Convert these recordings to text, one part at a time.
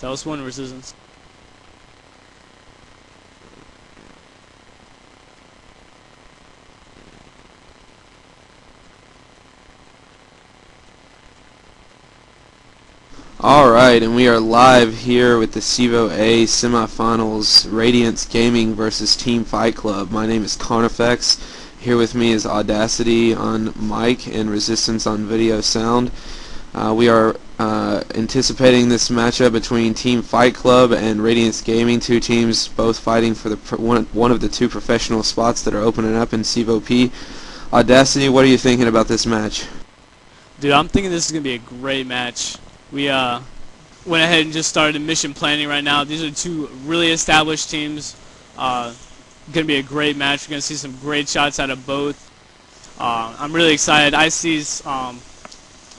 That was one resistance. Alright, and we are live here with the CEVO A semifinals, Radiance Gaming versus Team Fight Club. My name is Carnifex. Here with me is Audacity on mic and Resistance on video sound. We are anticipating this matchup between Team Fight Club and Radiance Gaming, two teams both fighting for the one of the two professional spots that are opening up in CEVO P. Audacity, what are you thinking about this match? Dude, I'm thinking this is going to be a great match. We went ahead and just started mission planning right now. These are two really established teams. Going to be a great match. We're going to see some great shots out of both. I'm really excited. IC's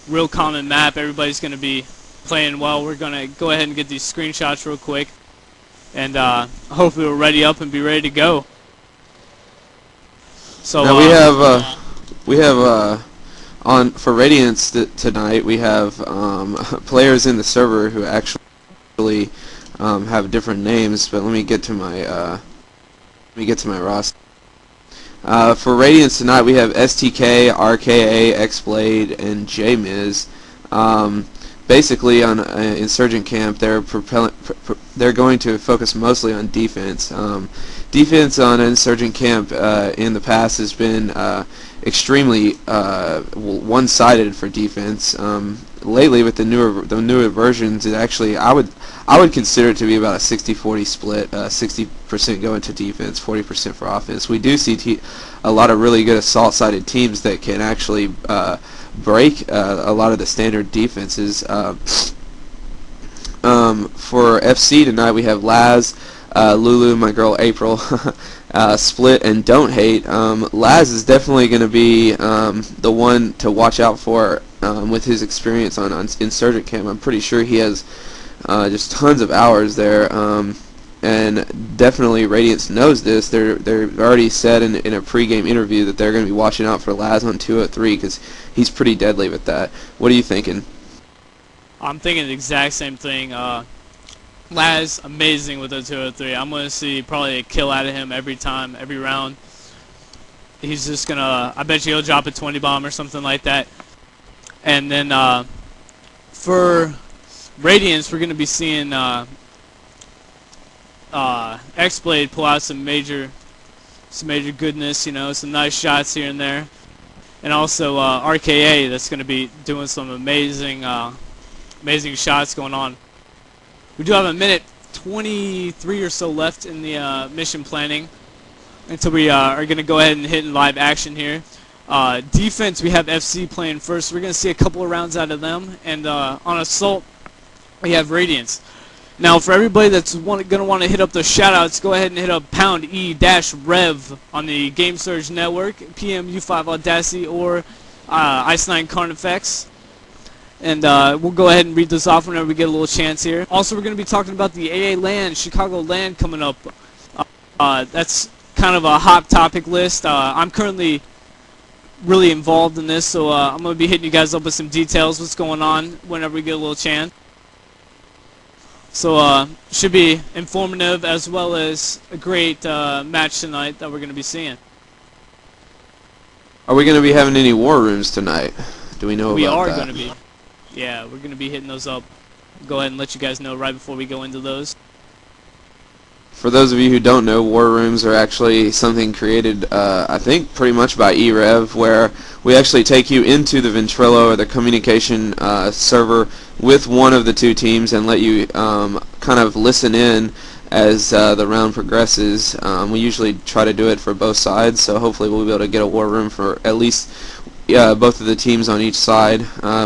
real common map. Everybody's going to be playing well. We're going to go ahead and get these screenshots real quick. And hopefully we're ready up and be ready to go. So now we have on for Radiance tonight, we have players in the server who actually have different names. But let me get to my roster. For Radiance tonight, we have STK, RKA, Xblade, and JMiz. Basically, on Insurgent Camp, they're going to focus mostly on defense. Defense on Insurgent Camp in the past has been extremely one-sided for defense. Lately, with the newer versions, it actually I would consider it to be about a 60-40 split. 60% going to defense, 40% for offense. We do see a lot of really good assault-sided teams that can actually break a lot of the standard defenses. For FC tonight, we have Laz, Lulu, my girl April, Split, and Don't Hate. Laz is definitely going to be the one to watch out for with his experience on Insurgent Camp. I'm pretty sure he has just tons of hours there, and definitely Radiance knows this. They're already said in a pre-game interview that they're going to be watching out for Laz on 203 because he's pretty deadly with that. What are you thinking? I'm thinking the exact same thing. Laz, amazing with the 203. I'm going to see probably a kill out of him every time, every round. He's just going to, I bet you he'll drop a 20 bomb or something like that. And then for Radiance, we're going to be seeing Xblade pull out some major goodness, you know, some nice shots here and there. And also RKA, that's going to be doing some amazing shots going on. We do have a minute 23 or so left in the mission planning until we are going to go ahead and hit in live action here. Defense, we have FC playing first. We're going to see a couple of rounds out of them. And on assault, we have Radiance. Now, for everybody that's going to want to hit up those shoutouts, go ahead and hit up pound E-rev on the Game Surge Network, PMU5 Audacity, or Ice9 Carnifex. And we'll go ahead and read this off whenever we get a little chance here. Also, we're going to be talking about the AA LAN, Chicago LAN coming up. That's kind of a hot topic list. I'm currently really involved in this, so I'm going to be hitting you guys up with some details, what's going on, whenever we get a little chance. So should be informative as well as a great match tonight that we're going to be seeing. Are we going to be having any war rooms tonight? Do we know about that? We are going to be. Yeah, we're going to be hitting those up. Go ahead and let you guys know right before we go into those. For those of you who don't know, war rooms are actually something created, I think, pretty much by e-rev, where we actually take you into the Ventrilo or the communication server with one of the two teams and let you kind of listen in as the round progresses. We usually try to do it for both sides, so hopefully we'll be able to get a war room for at least both of the teams on each side.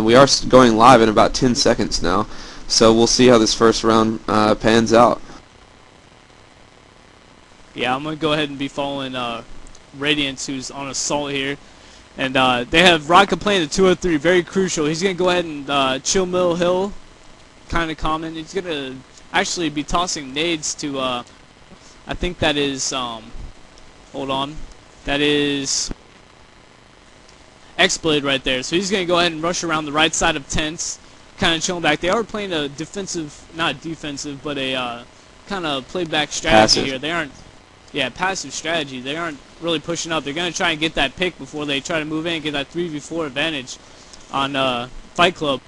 We are going live in about 10 seconds now, so we'll see how this first round pans out. Yeah, I'm going to go ahead and be following Radiance, who's on assault here. And they have Rocket playing the 203, very crucial. He's going to go ahead and chill Mill Hill, kind of common. He's going to actually be tossing nades to, I think that is, hold on, that is Xblade right there. So he's going to go ahead and rush around the right side of tents, kind of chilling back. They are playing a defensive, not defensive, but a kind of playback strategy here. They aren't, yeah, passive strategy. They aren't really pushing up. They're going to try and get that pick before they try to move in and get that 3v4 advantage on Fight Club.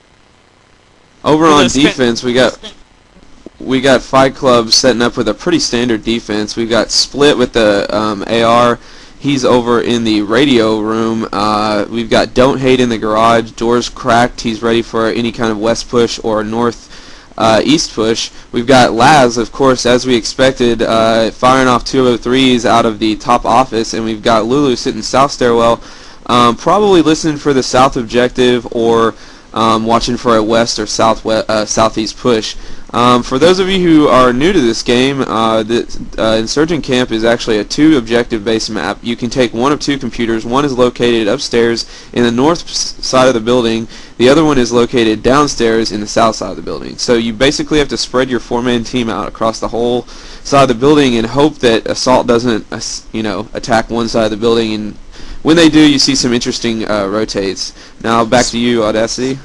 Over on defense, we got Fight Club setting up with a pretty standard defense. We've got Split with the AR. He's over in the radio room. We've got Don't Hate in the garage. Doors cracked. He's ready for any kind of west push or north east push. We've got Laz, of course, as we expected, firing off 203s out of the top office, and we've got Lulu sitting south stairwell, probably listening for the south objective or watching for a west or southeast push. For those of you who are new to this game, the Insurgent Camp is actually a 2 objective based map. You can take one of 2 computers. One is located upstairs in the north side of the building. The other one is located downstairs in the south side of the building. So you basically have to spread your 4-man team out across the whole side of the building and hope that Assault doesn't attack one side of the building, and when they do, you see some interesting rotates. Now back to you, Audacity.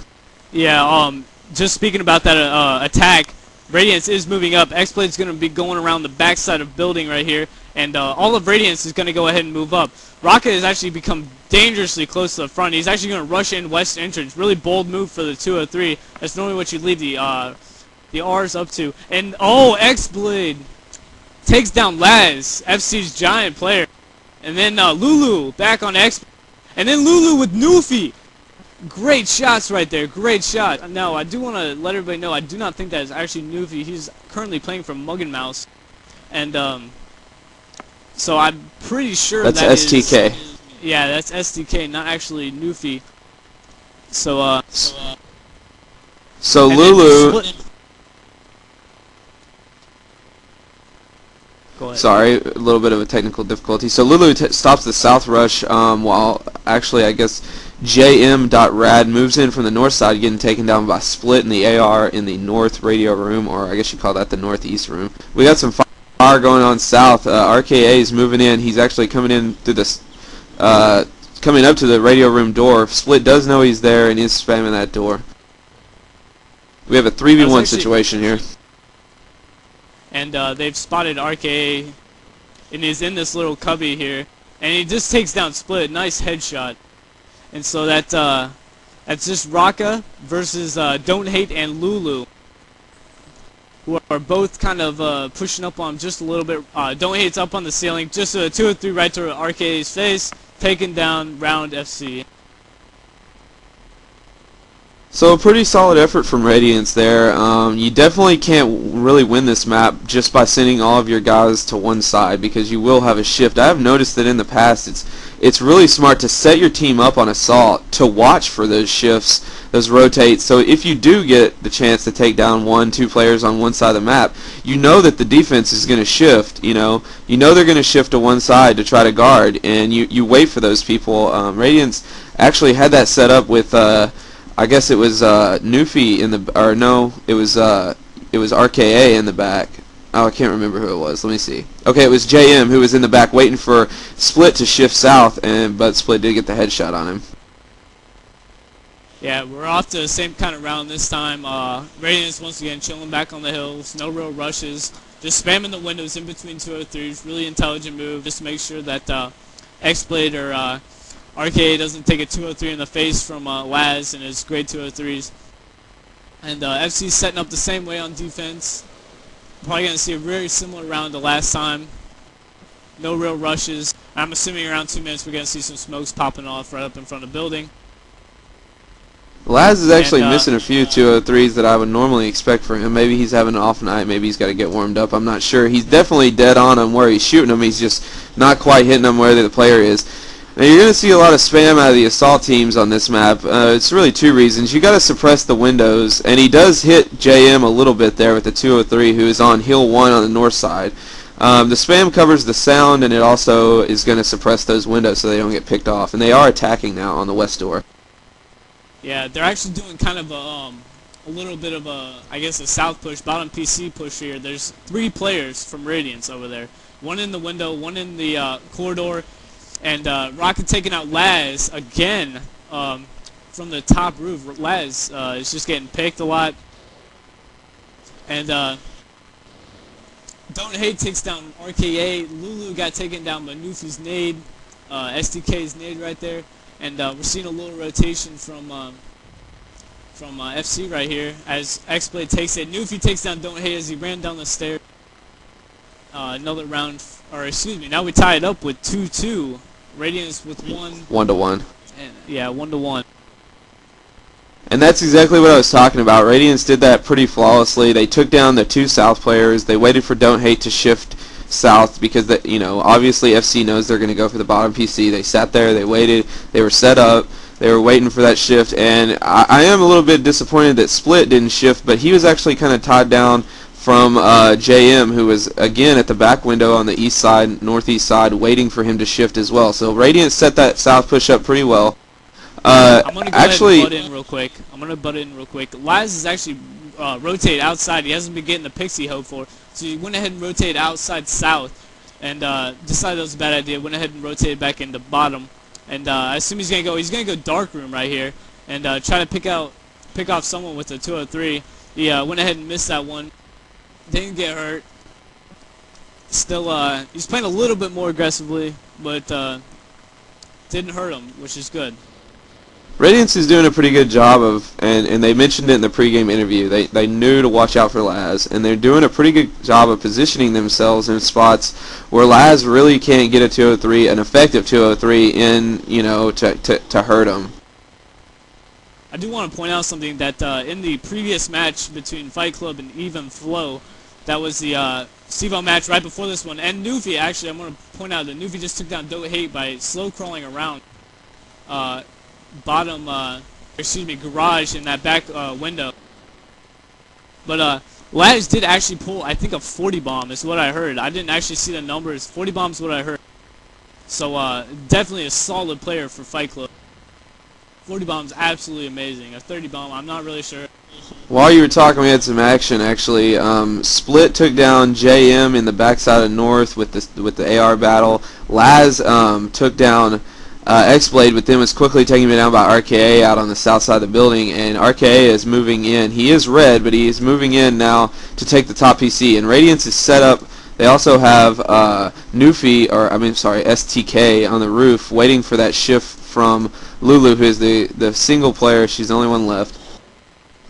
Yeah, just speaking about that attack, Radiance is moving up. X-Blade's going to be going around the backside of building right here, and all of Radiance is going to go ahead and move up. Rocket has actually become dangerously close to the front. He's actually going to rush in west entrance. Really bold move for the 203. That's normally what you leave the R's up to. And, oh, X-Blade takes down Laz, FC's giant player. And then Lulu back on X. And then Lulu with Newfie. Great shots right there. Great shot. Now, I do want to let everybody know I do not think that is actually Newfie. He's currently playing for Mug and Mouse. And so I'm pretty sure that's STK. Yeah, that's STK, not actually Newfie. So Lulu. Sorry, a little bit of a technical difficulty. So Lulu stops the south rush while actually I guess JM.Rad moves in from the north side, getting taken down by Split in the AR in the north radio room, or I guess you call that the northeast room. We got some fire going on south. RKA is moving in. He's actually coming in through this, coming up to the radio room door. Split does know he's there and is spamming that door. We have a 3v1 situation here. And they've spotted RKA, and he's in this little cubby here, and he just takes down Split. Nice headshot. And so that's just Raka versus Don't Hate and Lulu, who are both kind of pushing up on him just a little bit. Don't Hate's up on the ceiling, just a 2 or 3 right to RKA's face, taking down Round FC. So a pretty solid effort from Radiance there. You definitely can't really win this map just by sending all of your guys to one side, because you will have a shift. I have noticed that in the past it's really smart to set your team up on Assault to watch for those shifts, those rotates. So if you do get the chance to take down 1-2 players on one side of the map, you know that the defense is going to shift. You know they're going to shift to one side to try to guard, and you wait for those people. Radiance actually had that set up with I guess it was Newfie in the, or no, it was RKA in the back. Oh, I can't remember who it was. Let me see. Okay, it was JM who was in the back waiting for Split to shift south, but Split did get the headshot on him. Yeah, we're off to the same kind of round this time. Radiance once again chilling back on the hills, no real rushes, just spamming the windows in between 203s. Really intelligent move, just to make sure that X-Blade or RKA doesn't take a 203 in the face from Laz and his great 203s. And FC's setting up the same way on defense. Probably going to see a very similar round to last time. No real rushes. I'm assuming around 2 minutes we're going to see some smokes popping off right up in front of the building. Laz is actually missing a few 203s that I would normally expect for him. Maybe he's having an off night. Maybe he's got to get warmed up. I'm not sure. He's definitely dead on where he's shooting them. He's just not quite hitting them where the player is. Now you're going to see a lot of spam out of the Assault teams on this map. It's really 2 reasons. You got to suppress the windows, and he does hit JM a little bit there with the 203, who is on hill 1 on the north side. The spam covers the sound, and it also is going to suppress those windows so they don't get picked off. And they are attacking now on the west door. Yeah, they're actually doing kind of a little bit of I guess a south push, bottom PC push here. There's 3 players from Radiance over there. One in the window, one in the corridor. And Rocket taking out Laz again from the top roof. Laz is just getting picked a lot. And Don't Hate takes down RKA. Lulu got taken down by Nufi's nade. SDK's nade right there. And we're seeing a little rotation from FC right here as X-Blade takes it. Nufi takes down Don't Hate as he ran down the stairs. Another round, or excuse me, now we tie it up with 2-2. Radiance with 1-1. And, yeah, 1-1. And that's exactly what I was talking about. Radiance did that pretty flawlessly. They took down the 2 South players. They waited for Don't Hate to shift South because, obviously FC knows they're going to go for the bottom PC. They sat there. They waited. They were set up. They were waiting for that shift. And I am a little bit disappointed that Split didn't shift, but he was actually kind of tied down from JM, who was again at the back window on the east side, northeast side, waiting for him to shift as well. So Radiant set that south push up pretty well. I'm gonna go ahead and butt in real quick. Laz is actually rotate outside. He hasn't been getting the picks he hoped for, so he went ahead and rotated outside south, and decided that was a bad idea. Went ahead and rotated back into bottom, and I assume he's gonna go dark room right here, and try to pick off someone with a 203. He went ahead and missed that one. Didn't get hurt. Still, he's playing a little bit more aggressively, but didn't hurt him, which is good. Radiance is doing a pretty good job of, and they mentioned it in the pregame interview, they knew to watch out for Laz, and they're doing a pretty good job of positioning themselves in spots where Laz really can't get a 203, an effective 203 in, to hurt him. I do want to point out something that in the previous match between Fight Club and Even Flow, that was the Stevo match right before this one, and Nufi, actually, I'm going to point out that Nufi just took down Don't Hate by slow crawling around garage in that back window. But Laz did actually pull, I think, a 40 bomb is what I heard. I didn't actually see the numbers. 40 bombs is what I heard. So definitely a solid player for Fight Club. 40 bombs, absolutely amazing. A 30 bomb, I'm not really sure. While you were talking, we had some action actually. Split took down JM in the backside of North with the AR battle. Laz took down X-Blade, but then was quickly taken down by RKA out on the south side of the building, and RKA is moving in. He is red, but he is moving in now to take the top PC, and Radiance is set up. They also have STK on the roof waiting for that shift from Lulu, who is the single player. She's the only one left.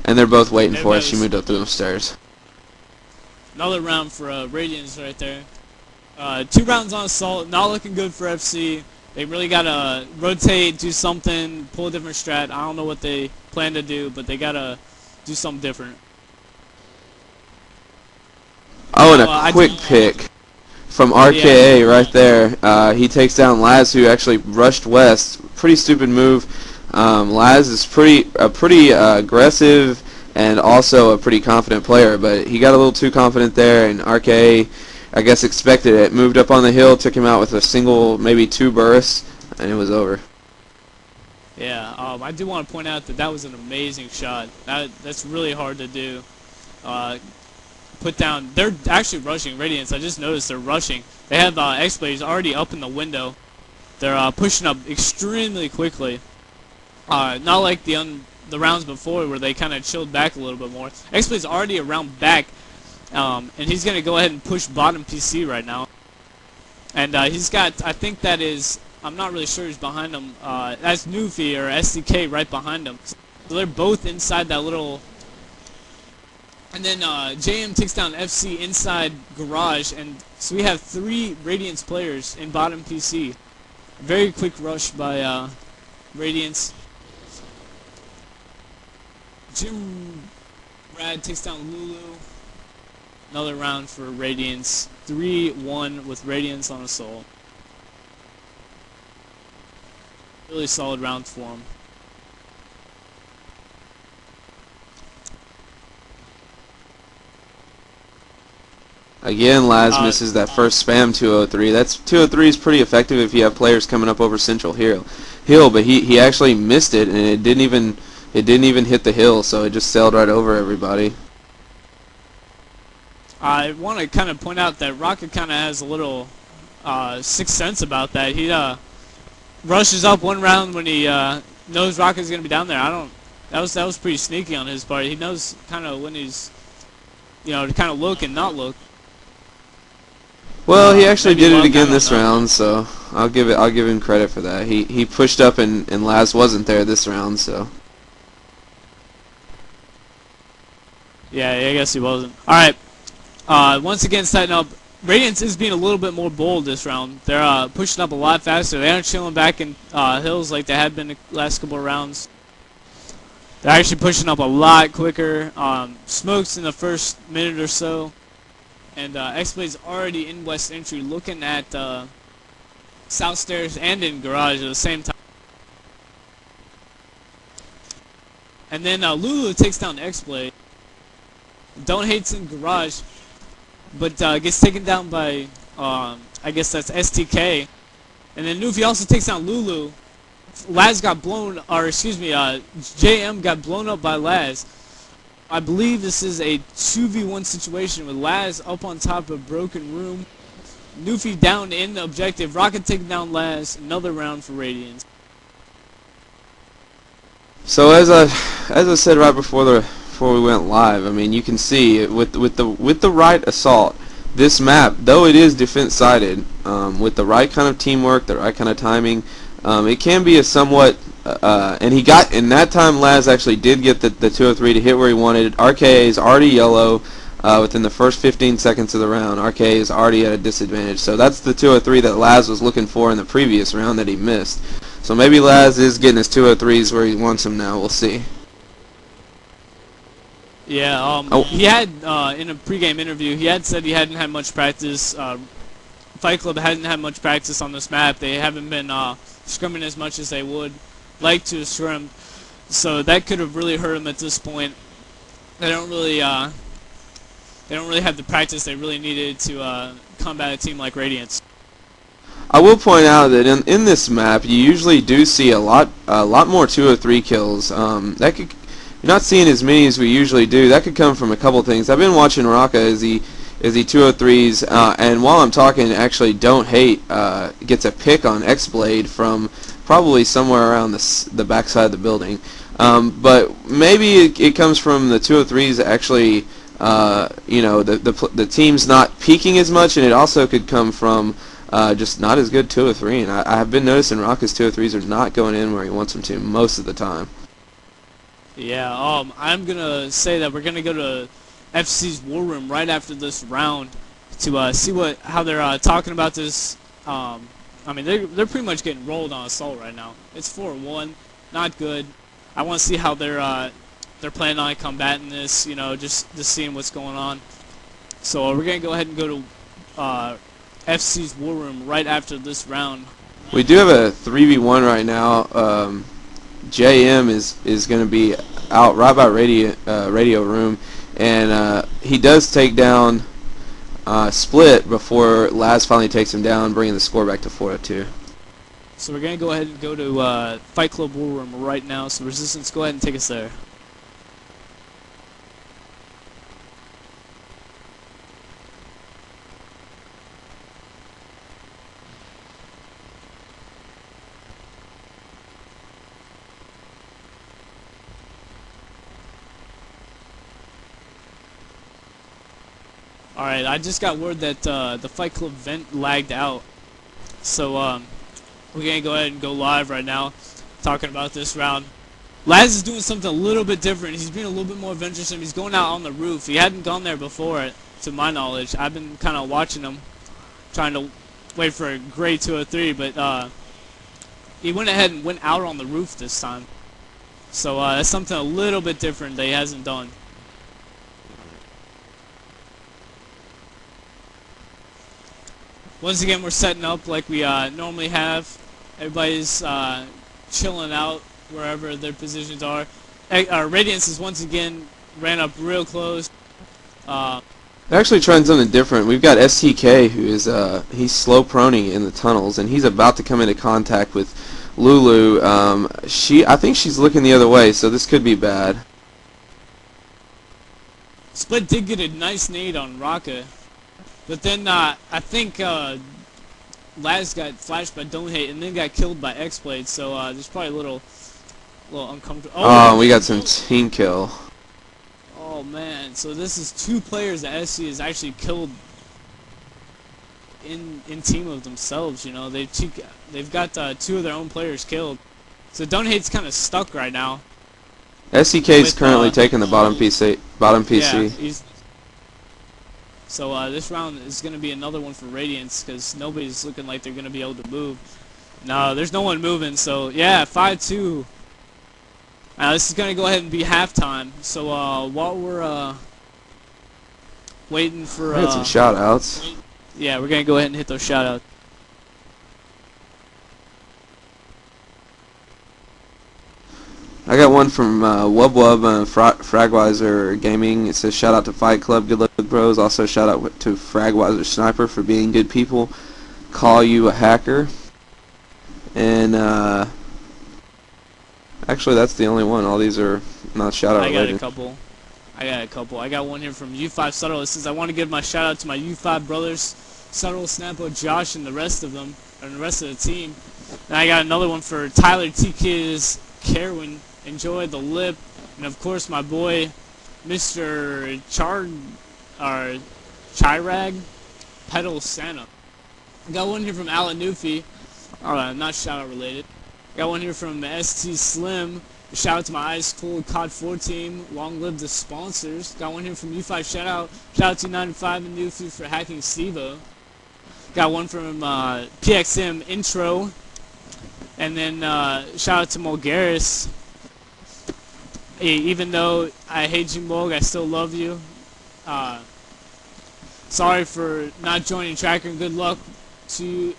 And they're both waiting for it. She moved up those stairs. Another round for Radiance right there. 2 rounds on Assault. Not looking good for FC. They really got to rotate, do something, pull a different strat. I don't know what they plan to do, but they got to do something different. Oh, and a quick pick from RKA right there. He takes down Laz, who actually rushed west. Pretty stupid move. Laz is pretty aggressive and also a pretty confident player, but he got a little too confident there, and RKA, I guess, expected it. Moved up on the hill, took him out with a single, maybe 2 bursts, and it was over. Yeah, I do want to point out that was an amazing shot. That's really hard to do. Put down. They're actually rushing Radiance. I just noticed they're rushing. They have X-Blades already up in the window. They're pushing up extremely quickly. Not like the rounds before where they kind of chilled back a little bit more. X-Blade's already around back, and he's going to go ahead and push bottom PC right now. And he's got, I think that is, I'm not really sure who's behind him. That's Nufi or SDK right behind him. So they're both inside that little... And then JM takes down FC inside garage, and so we have 3 Radiance players in bottom PC. Very quick rush by Radiance. Jim Rad takes down Lulu. Another round for Radiance. 3-1 with Radiance on Assault. Really solid round for him. Again, Laz misses that first spam 203. That's 203 is pretty effective if you have players coming up over Central Hill, but he actually missed it, and it didn't even hit the hill, so it just sailed right over everybody. I want to kind of point out that Rocket kind of has a little sixth sense about that. He rushes up one round when he knows Rocket's gonna be down there. I don't. That was pretty sneaky on his part. He knows kind of when he's, you know, to kind of look and not look. Well, he actually Maybe did it luck, I again don't this know. round, so I'll give him credit for that. He pushed up and Laz wasn't there this round, so. Yeah, I guess he wasn't. All right. Once again, setting up. Radiance is being a little bit more bold this round. They're pushing up a lot faster. They aren't chilling back in hills like they had been the last couple of rounds. They're actually pushing up a lot quicker. Smokes in the first minute or so. And X-Blade's already in West Entry looking at South Stairs and in Garage at the same time. And then Lulu takes down X-Blade. Don't Hate's in Garage, but gets taken down by, I guess that's STK. And then Nufi also takes down Lulu. Laz got blown, or excuse me, JM got blown up by Laz. I believe this is a 2v1 situation with Laz up on top of Broken Room. Nufi down in the objective. Rocket taking down Laz. Another round for Radiance. So as I said right before we went live, I mean, you can see with the right assault, this map, though it is defense sided, with the right kind of teamwork, the right kind of timing, it can be a somewhat and he got in that time. Laz actually did get the 203 to hit where he wanted. RKA is already yellow within the first 15 seconds of the round. RKA is already at a disadvantage, so that's the 203 that Laz was looking for in the previous round that he missed. So maybe Laz is getting his 203s where he wants them now. We'll see. Yeah, he had, in a pregame interview, he had said he hadn't had much practice. Fight Club hadn't had much practice on this map. They haven't been scrimming as much as they would like to scrim. So that could have really hurt him at this point. They don't really have the practice they really needed to combat a team like Radiance. I will point out that in this map, you usually do see a lot more 203 kills. You're not seeing as many as we usually do. That could come from a couple things. I've been watching Raka as he 203s, and while I'm talking, actually, Don't Hate gets a pick on X-Blade from probably somewhere around the backside of the building. But maybe it comes from the 203s actually, you know, the team's not peaking as much, and it also could come from just not as good 203. And I have been noticing Raka's 203s are not going in where he wants them to most of the time. Yeah, I'm gonna say that we're gonna go to FC's War Room right after this round to see how they're talking about this. I mean, they're pretty much getting rolled on Assault right now. It's 4-1, not good. I want to see how they're planning on combating this. You know, just seeing what's going on. So we're gonna go ahead and go to FC's War Room right after this round. We do have a 3v1 right now. JM is going to be out right by radio room, and he does take down Split before Laz finally takes him down, bringing the score back to 4-2. So we're gonna go ahead and go to Fight Club War Room right now. So Resistance, go ahead and take us there. Alright, I just got word that the Fight Club vent lagged out. So we're going to go ahead and go live right now, talking about this round. Laz is doing something a little bit different. He's being a little bit more venturesome. He's going out on the roof. He hadn't gone there before, to my knowledge. I've been kind of watching him, trying to wait for a great 203, but he went ahead and went out on the roof this time. So that's something a little bit different that he hasn't done. Once again, we're setting up like we normally have. Everybody's chilling out wherever their positions are. Radiance is once again ran up real close. They're actually trying something different. We've got STK, who is he's slow proning in the tunnels, and he's about to come into contact with Lulu. I think she's looking the other way, so this could be bad. Split did get a nice nade on Raka. But then I think Laz got flashed by Don't Hate and then got killed by X-Blade, so there's probably a little A little uncomfortable. Oh, we got some team kill. Oh man, so this is 2 players that SC has actually killed in team of themselves. You know, they've got 2 of their own players killed. So Donate's kind of stuck right now. SCK is currently taking the bottom PC. Yeah, so this round is going to be another one for Radiance because nobody's looking like they're going to be able to move. No, there's no one moving. So yeah, 5-2. This is going to go ahead and be halftime. So while we're waiting for We had some shout-outs. yeah, we're going to go ahead and hit those shout-outs. I got one from Fragwiser Gaming. It says, shout out to Fight Club, good luck bros. Also shout out to Fragwiser Sniper for being good people. Call you a hacker. And actually that's the only one. All these are not shout out related. I got a couple. I got one here from U5 Subtle. It says, I want to give my shout out to my U5 brothers, Subtle, Snappo, Josh, and the rest of them, and the rest of the team. And I got another one for Tyler T-Kiz, Kerwin, Enjoy the Lip, and of course my boy Mr. Chirag Pedal Santa. I got one here from Alan Newfie, not shout out related. I got one here from ST Slim. Shout out to my Ice Cold COD 4 team. Long live the sponsors. Got one here from U5 shout out. Shout out to 95 and Newfie for hacking Stevo. Got one from PXM Intro. And then shout out to Mulgaris. Even though I hate you, Mulg, I still love you. Sorry for not joining Tracker, and good luck to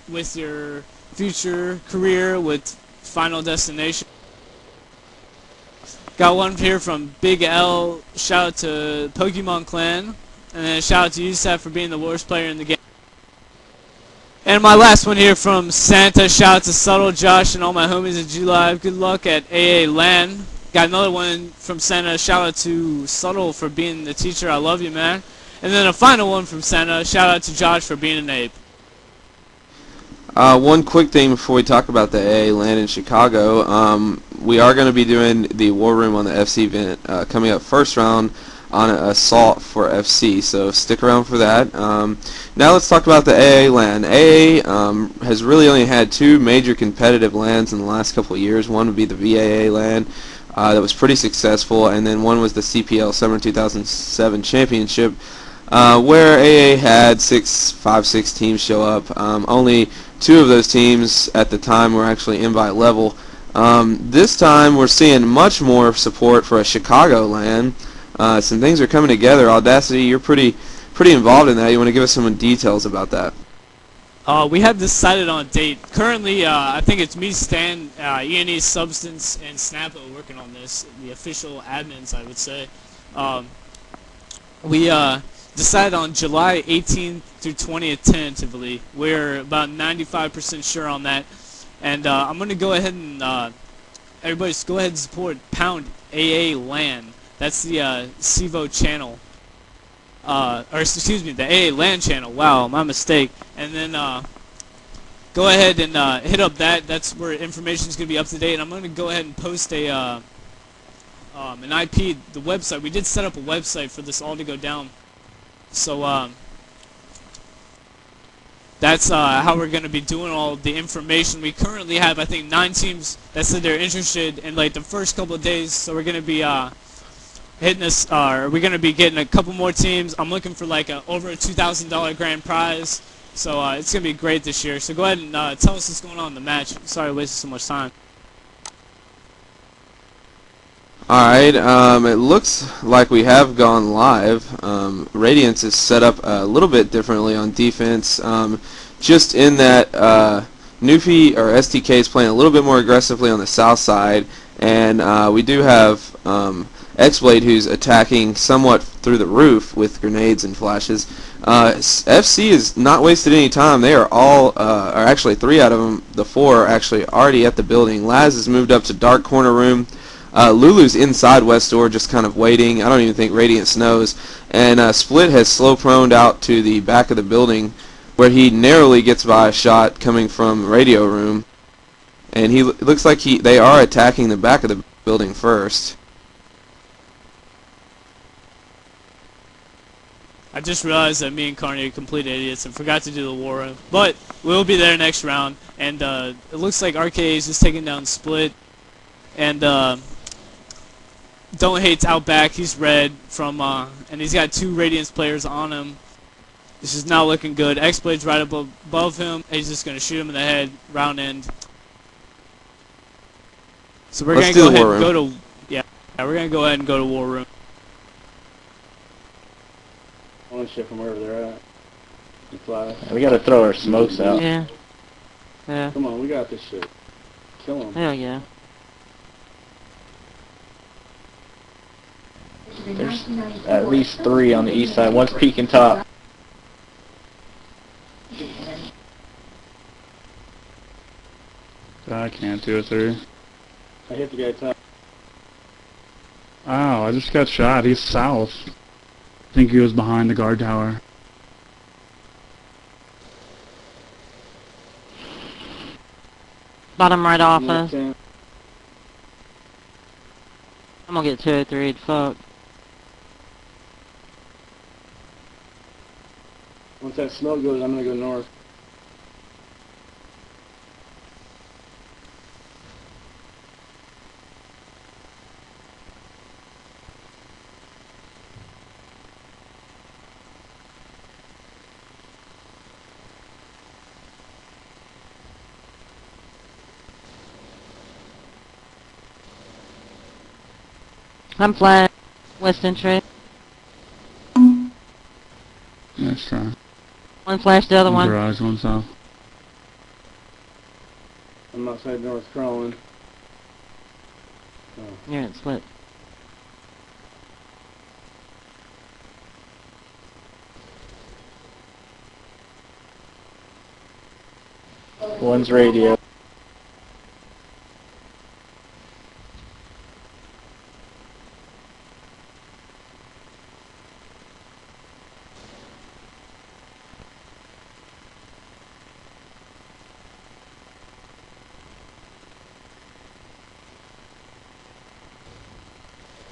with your future career with Final Destination. Got one here from Big L. Shout out to Pokemon Clan. And then shout out to Yusef for being the worst player in the game. And my last one here from Santa. Shout out to Subtle, Josh, and all my homies at G-Live. Good luck at AA LAN. Got another one from Santa. Shout out to Subtle for being the teacher. I love you, man. And then a final one from Santa. Shout out to Josh for being an ape. One quick thing before we talk about the AA LAN in Chicago. We are going to be doing the War Room on the FC event coming up first round on Assault for FC, so stick around for that. Now let's talk about the AA LAN. AA has really only had 2 major competitive LANs in the last couple of years. One would be the VAA LAN that was pretty successful, and then one was the CPL Summer 2007 Championship where AA had 5-6 teams show up. Only 2 of those teams at the time were actually invite level. This time we're seeing much more support for a Chicago LAN. Some things are coming together. Audacity, you're pretty involved in that. You want to give us some details about that? We have decided on a date. Currently, I think it's me, Stan, E&E Substance, and Snappo working on this. The official admins, I would say. We decided on July 18th through 20th tentatively. We're about 95% sure on that. And I'm going to go ahead and everybody just go ahead and support Pound AA LAN. That's the CEVO channel. Or excuse me, the AA LAN channel. Wow, my mistake. And then go ahead and hit up that. That's where information is going to be up to date. And I'm going to go ahead and post an IP, the website. We did set up a website for this all to go down. So that's how we're going to be doing all the information. We currently have, I think, 9 teams that said they're interested in like the first couple of days. So we're going to be hitting this. We're going to be getting a couple more teams. I'm looking for like over a $2,000 grand prize. So it's going to be great this year. So go ahead and tell us what's going on in the match. Sorry I wasted so much time. Alright, it looks like we have gone live. Radiance is set up a little bit differently on defense, just in that Newfie or STK is playing a little bit more aggressively on the south side, and we do have X-Blade who's attacking somewhat through the roof with grenades and flashes. FC is not wasted any time. They are all, or actually 3 out of them, the 4 are actually already at the building. Laz has moved up to dark corner room. Lulu's inside west door just kind of waiting. I don't even think Radiance knows. And Split has slow proned out to the back of the building where he narrowly gets by a shot coming from radio room. and it looks like they are attacking the back of the building first. I just realized that me and Carney are complete idiots and forgot to do the war room. But we'll be there next round, and it looks like RKA is just taking down Split, and Don't Hate's out back. He's red from, and he's got 2 Radiance players on him. This is not looking good. X-Blade's right above him. He's just going to shoot him in the head, round end. So we're going to go ahead and go to, yeah, we're going to go ahead and go to war room. One shit from wherever they're at. You fly. We gotta throw our smokes out. Yeah. Yeah. Come on, we got this shit. Kill them. Hell yeah. There's at least 3 on the east side. One's peeking top. I can't do it through. I hit the guy top. Ow, I just got shot. He's south. I think he was behind the guard tower. Bottom right office. Okay. I'm gonna get 203'd. Fuck. Once that smoke goes, I'm gonna go north. I'm flat. West entry. Nice try. One flash, the other one. Garage, one south. I'm outside north crawling. Oh. You're at Split. One's radio.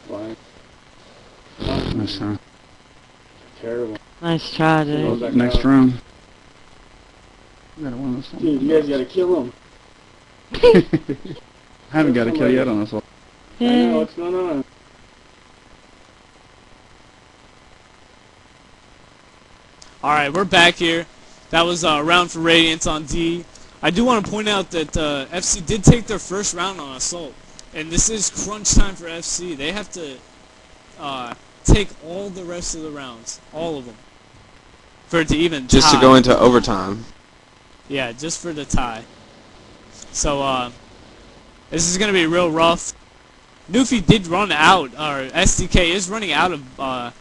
Flying. Nice try. Terrible. Nice try, dude. Back Next out. round. We gotta win this one. Dude, you guys gotta kill him. I haven't got a kill yet on this one. I know, what's going on? Alright, we're back here. That was a round for Radiance on D. I do want to point out that FC did take their first round on Assault. And this is crunch time for FC. They have to take all the rest of the rounds. All of them. For it to even tie. Just to go into overtime. Yeah, just for the tie. So, this is going to be real rough. Newfie did run out, or SDK is running out of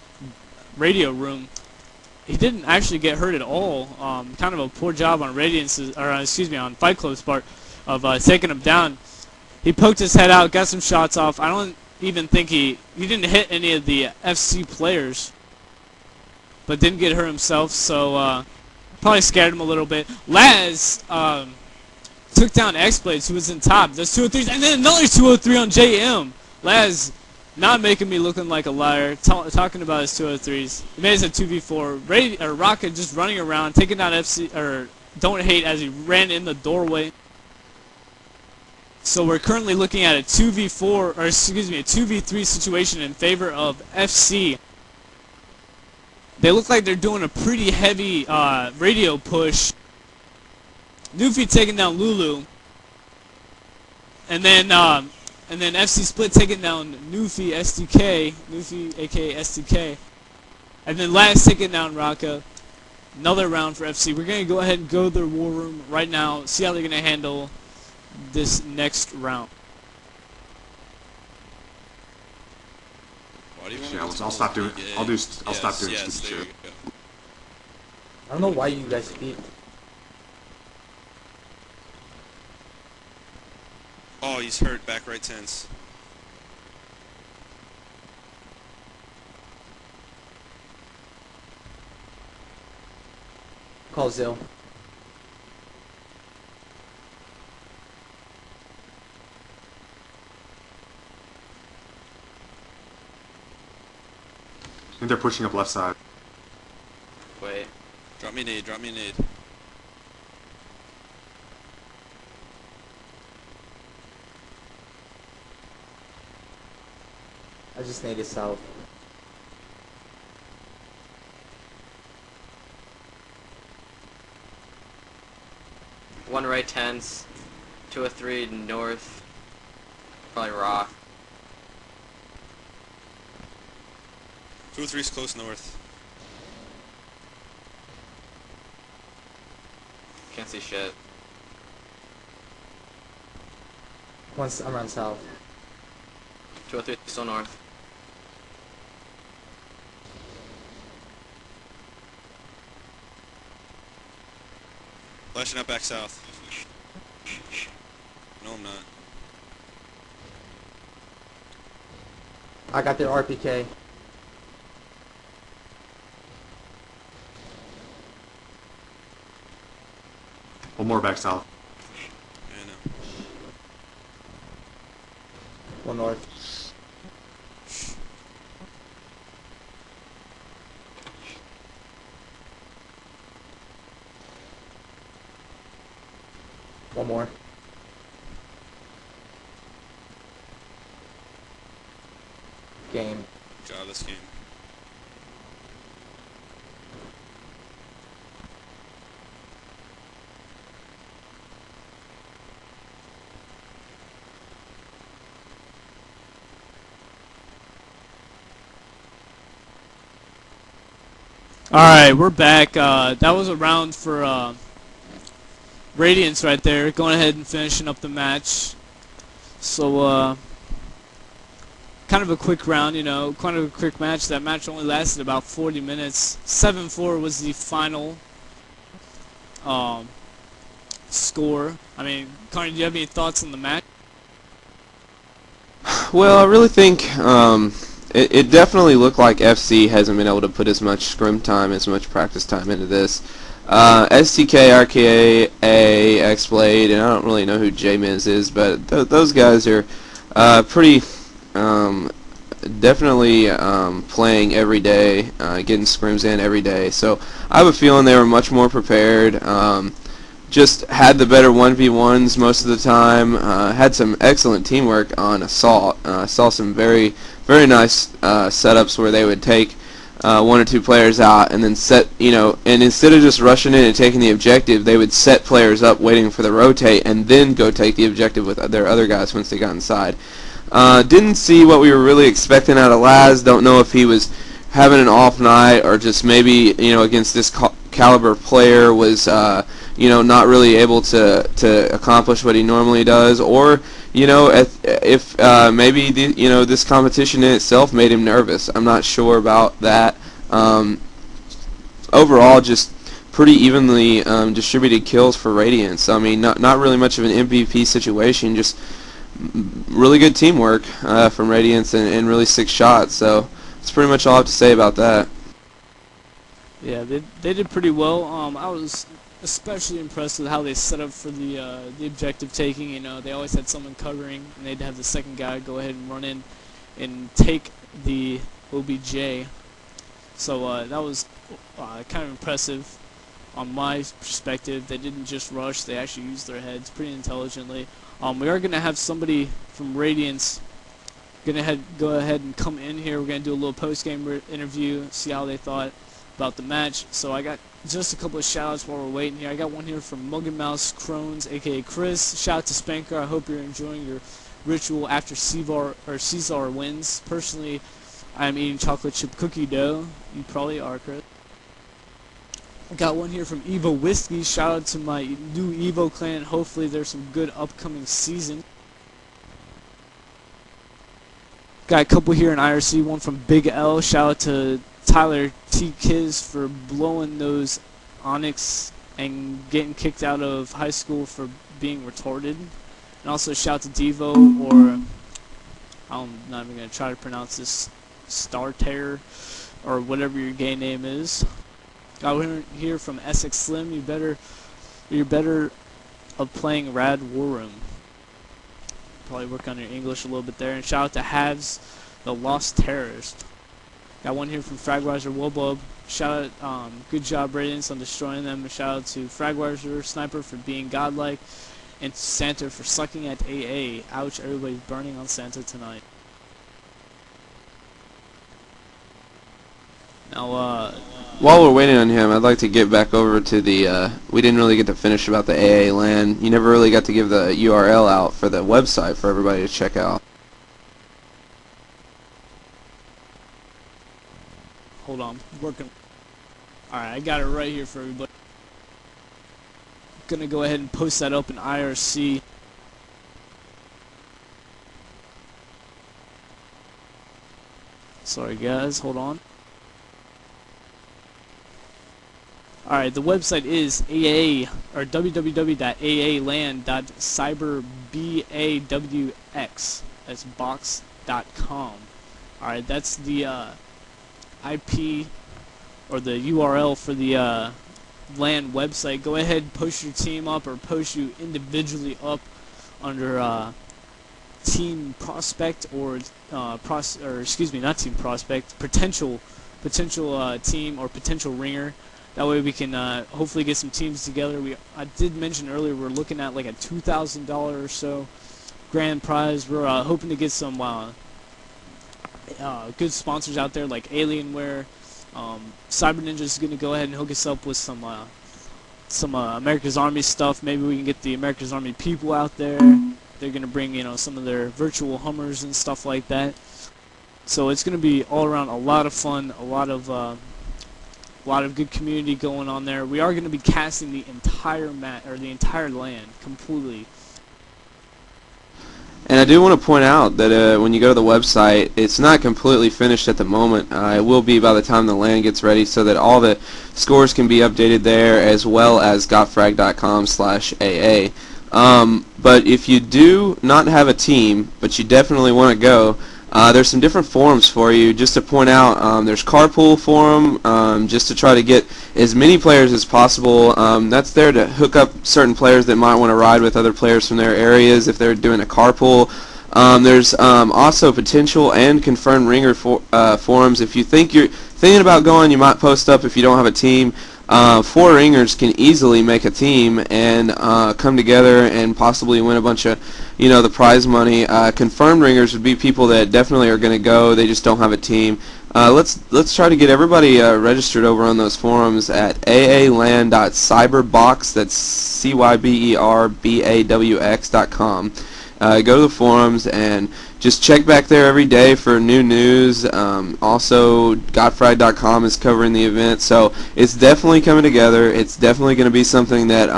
radio room. He didn't actually get hurt at all. Kind of a poor job on Radiance's, or excuse me, on Fight Club's part of taking him down. He poked his head out, got some shots off. I don't even think he didn't hit any of the FC players, but didn't get hurt himself. So probably scared him a little bit. Laz took down X-Blades, who was in top. There's 203s, and then another 203 on JM. Laz not making me looking like a liar, talking about his 203s. He made it a 2v4. Rocket just running around, taking down FC, or Don't Hate as he ran in the doorway. So we're currently looking at a 2v4, or excuse me, a 2v3 situation in favor of FC. They look like they're doing a pretty heavy radio push. Newfie taking down Lulu, and then FC Split taking down Newfie SDK, Newfie aka SDK, and then Last taking down Raka. Another round for FC. We're gonna go ahead and go to their war room right now. See how they're gonna handle this next round. Why do you want Yeah, me to I'll stop doing. Yeah, I'll stop doing yes, stupid there shit. you go. I don't know why you guys speak. Oh, he's hurt. Back right tense. Call Zill. think they're pushing up left side. Wait. Drop me a nade, drop me a nade. I just need it south. One right tents, 2 or 3 north, probably rock. 2 or 3's close north. Can't see shit. Once I'm around south. 2 or 3 still north. Flashing up back south. No, I'm not. I got their RPK. One more back south. Yeah, I know. One north. One more. Game. Good job this game. Alright, we're back. That was a round for Radiance right there. Going ahead and finishing up the match. So, kind of a quick round, you know, kind of a quick match. That match only lasted about 40 minutes. 7-4 was the final score. I mean, Carney, do you have any thoughts on the match? Well, I really think it definitely looked like FC hasn't been able to put as much scrim time, as much practice time into this. STK, RKA, X-Blade, and I don't really know who J-Miz is, but those guys are pretty definitely playing every day, getting scrims in every day. So I have a feeling they were much more prepared. Just had the better 1v1s most of the time. Had some excellent teamwork on Assault. Saw some very nice setups where they would take 1 or 2 players out and then set, you know, and instead of just rushing in and taking the objective, they would set players up waiting for the rotate and then go take the objective with their other guys once they got inside. Didn't see what we were really expecting out of Laz. Don't know if he was having an off night or just maybe, you know, against this caliber player was you know, not really able to accomplish what he normally does, or you know, if maybe you know, this competition in itself made him nervous. I'm not sure about that. Overall, just pretty evenly distributed kills for Radiance. I mean, not really much of an MVP situation, just really good teamwork from Radiance and really 6 shots. So that's pretty much all I have to say about that. Yeah, they did pretty well. I was especially impressed with how they set up for the objective taking. You know, they always had someone covering, and they'd have the second guy go ahead and run in and take the OBJ. So that was kind of impressive on my perspective. They didn't just rush; they actually used their heads pretty intelligently. We are gonna have somebody from Radiance go ahead and come in here. We're gonna do a little post-game interview, see how they thought about the match. So I got just a couple of shout-outs while we're waiting here. I got one here from Mug and Mouse Crones, aka Chris. Shout out to Spanker. I hope you're enjoying your ritual after Caesar wins. Personally, I'm eating chocolate chip cookie dough. You probably are, Chris. I got one here from Evo Whiskey. Shout out to my new Evo clan. Hopefully there's some good upcoming season. Got a couple here in IRC. One from Big L. Shout out to Tyler T. Kiz for blowing those Onyx and getting kicked out of high school for being retarded. And also shout out to Devo, or I'm not even going to try to pronounce this, Star Terror, or whatever your gay name is. Got one here from Essex Slim. You're better of playing Rad War Room. Probably work on your English a little bit there. And shout out to Havs, the Lost Terrorist. Got one here from Fragweiser Wobub. Shout out, good job, Radiance, on destroying them. A shout out to Fragweiser Sniper for being godlike, and Santa for sucking at AA. Ouch, everybody's burning on Santa tonight. Now, while we're waiting on him, I'd like to get back over to the, we didn't really get to finish about the AA LAN. You never really got to give the URL out for the website for everybody to check out. hold on, working. Alright, I got it right here for everybody. Gonna go ahead and post that up in IRC. Sorry guys, hold on. Alright, the website is www.aalan.cyberbawx. That's box.com. Alright, that's the IP or the URL for the LAN website. Go ahead, post your team up, or post you individually up under Team Prospect, or excuse me, not Team Prospect, potential team or potential ringer. That way we can hopefully get some teams together. I did mention earlier we're looking at like a $2,000 or so grand prize. We're hoping to get some good sponsors out there like Alienware. Cyber Ninja is going to go ahead and hook us up with some America's Army stuff. Maybe we can get the America's Army people out there. They're going to bring, some of their virtual Hummers and stuff like that. So it's going to be all around a lot of fun, a lot of good community going on there. We are going to be casting the entire the entire LAN completely. And I do want to point out that when you go to the website, it's not completely finished at the moment. It will be by the time the LAN gets ready, so that all the scores can be updated there, as well as gotfrag.com/AA. But if you do not have a team, but you definitely want to go, there's some different forums for you. Just to point out, there's Carpool forum, just to try to get as many players as possible. That's there to hook up certain players that might want to ride with other players from their areas if they're doing a carpool. There's also potential and confirmed ringer forums. If you think you're thinking about going, you might post up if you don't have a team. 4 ringers can easily make a team and come together and possibly win a bunch of, the prize money. Confirmed ringers would be people that definitely are going to go. They just don't have a team. Let's try to get everybody registered over on those forums at aalan.cyberbox. That's cyberbawx.com. Go to the forums and just check back there every day for new news. Also, Godfried.com is covering the event, so it's definitely coming together. It's definitely going to be something that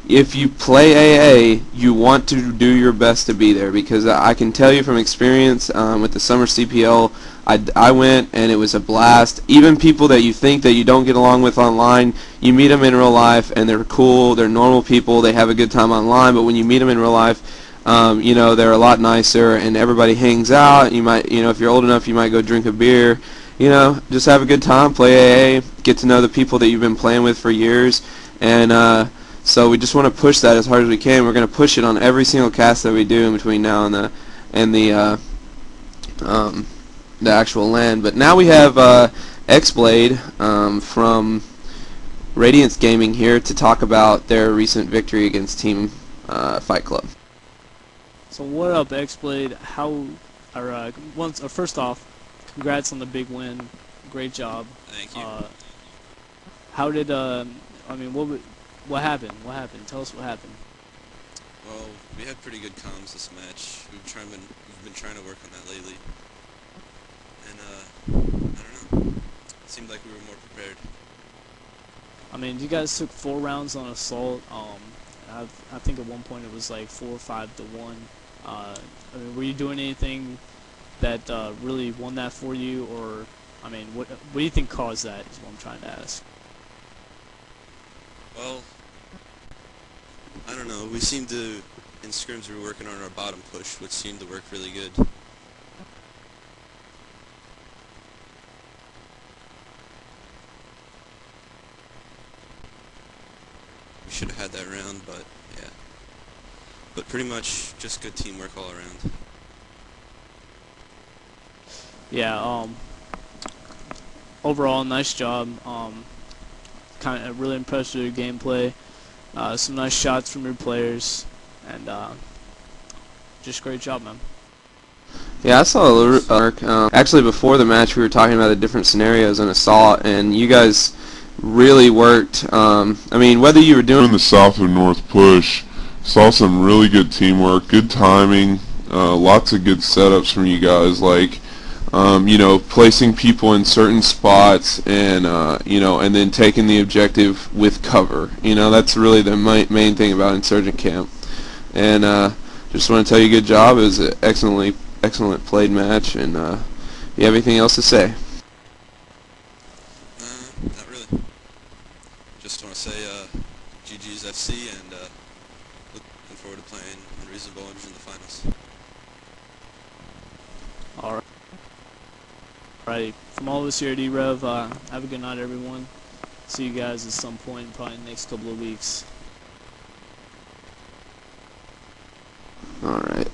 if you play AA, you want to do your best to be there, because I can tell you from experience with the summer CPL, I went and it was a blast. Even people that you think that you don't get along with online, you meet them in real life and they're cool, they're normal people, they have a good time online, but when you meet them in real life, they're a lot nicer, and everybody hangs out. You might, if you're old enough, you might go drink a beer, just have a good time, play AA, get to know the people that you've been playing with for years, and so we just want to push that as hard as we can. We're going to push it on every single cast that we do in between now and the actual LAN. But now we have X-Blade from Radiance Gaming here to talk about their recent victory against Team Fight Club. So what up, X-Blade? First off, congrats on the big win. Great job. Thank you. How did what happened? What happened? Tell us what happened. Well, we had pretty good comms this match. We've been trying to work on that lately, and I don't know. It seemed like we were more prepared. You guys took 4 rounds on Assault. I think at one point it was like 4 or 5 to 1. Were you doing anything that really won that for you, or what do you think caused that? Is what I'm trying to ask. Well, I don't know. We seemed to, in scrims, we were working on our bottom push, which seemed to work really good. We should have had that round, but yeah. But pretty much just good teamwork all around. Yeah, overall, nice job. Kind of really impressed with your gameplay. Some nice shots from your players, and just great job, man. Yeah, I saw a little arc. Actually, before the match, we were talking about the different scenarios in Assault, and you guys really worked. I mean, whether you were doing In the south or north push, saw some really good teamwork, good timing, lots of good setups from you guys, like, you know, placing people in certain spots and, you know, and then taking the objective with cover. You know, that's really the main thing about Insurgent Camp. And just want to tell you good job. It was an excellent played match, and you have anything else to say? Not really. Just want to say GG's FC, and looking forward to playing Unreasonable Owners in the finals. Alright, from all of us here at e-rev, have a good night, everyone. See you guys at some point, probably in the next couple of weeks. All right.